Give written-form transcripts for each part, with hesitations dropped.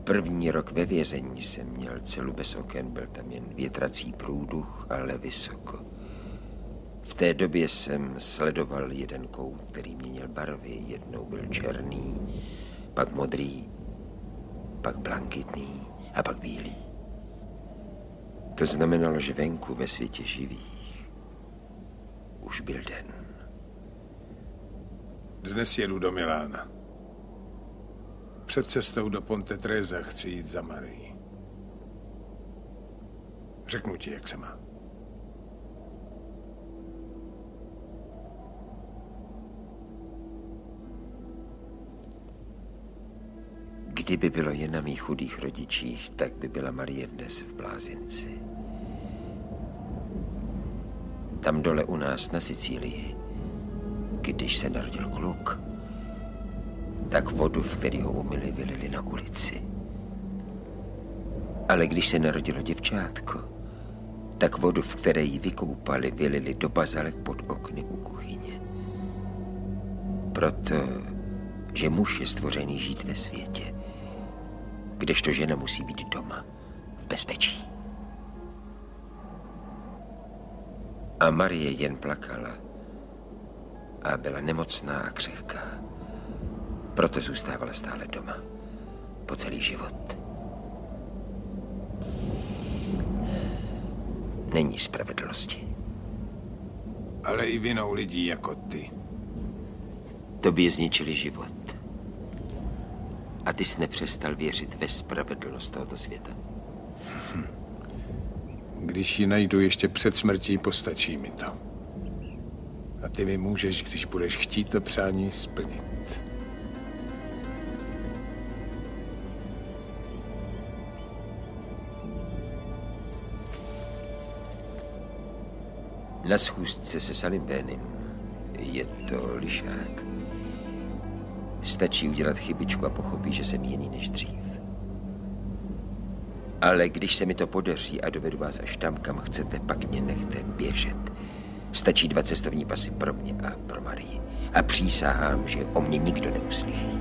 První rok ve vězení jsem měl celu bez oken, byl tam jen větrací průduch, ale vysoko. V té době jsem sledoval jeden kout, který měnil barvy. Jednou byl černý, pak modrý, pak blankitný a pak bílý. To znamenalo, že venku ve světě živých už byl den. Dnes jedu do Milána. Před cestou do Ponte Tresa chci jít za Marií. Řeknu ti, jak se má. Kdyby bylo jen na mých chudých rodičích, tak by byla Marie dnes v blázinci. Tam dole u nás na Sicílii, když se narodil kluk, tak vodu, v který ho umyli, vylili na ulici. Ale když se narodilo děvčátko, tak vodu, v které ji vykoupali, vylili do bazalek pod okny u kuchyně. Protože muž je stvořený žít ve světě, kdežto žena musí být doma, v bezpečí. A Marie jen plakala a byla nemocná a křehká. Proto zůstávala stále doma. Po celý život. Není spravedlnosti. Ale i vinou lidí jako ty. Tobě zničili život. A ty jsi nepřestal věřit ve spravedlnost tohoto světa. Když ji najdu ještě před smrtí, postačí mi to. A ty mi můžeš, když budeš chtít, to přání splnit. Na schůzce se Salimbénem je to lišák. Stačí udělat chybičku a pochopí, že jsem jiný než dřív. Ale když se mi to podaří a dovedu vás až tam, kam chcete, pak mě nechte běžet. Stačí 2 cestovní pasy pro mě a pro Marii. A přísahám, že o mě nikdo neuslyší.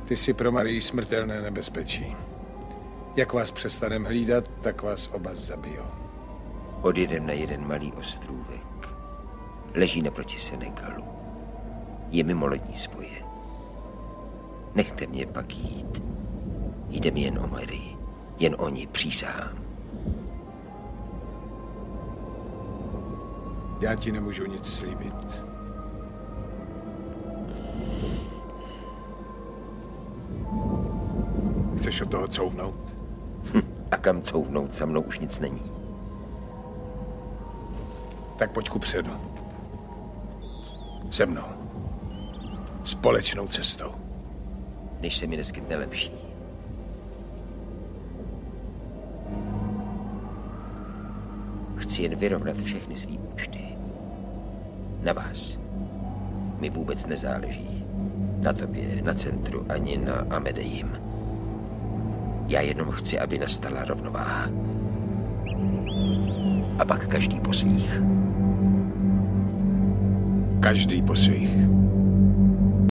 Ty jsi pro Marii smrtelné nebezpečí. Jak vás přestanem hlídat, tak vás oba zabijou. Odjedem na jeden malý ostrůvek. Leží naproti Senegalu. Je mimo lodní spoje. Nechte mě pak jít. Jde mi jen o Marii. Jen o ní, přísahám. Já ti nemůžu nic slíbit. Chceš od toho couvnout? A kam couvnout? Za mnou už nic není. Tak pojď kupředu. Se mnou. Společnou cestou. Než se mi neskytne lepší. Chci jen vyrovnat všechny svý účty. Na vás mi vůbec nezáleží. Na tobě, na centru, ani na Amedejím. Já jenom chci, aby nastala rovnováha. A pak každý po svých. Každý po svých.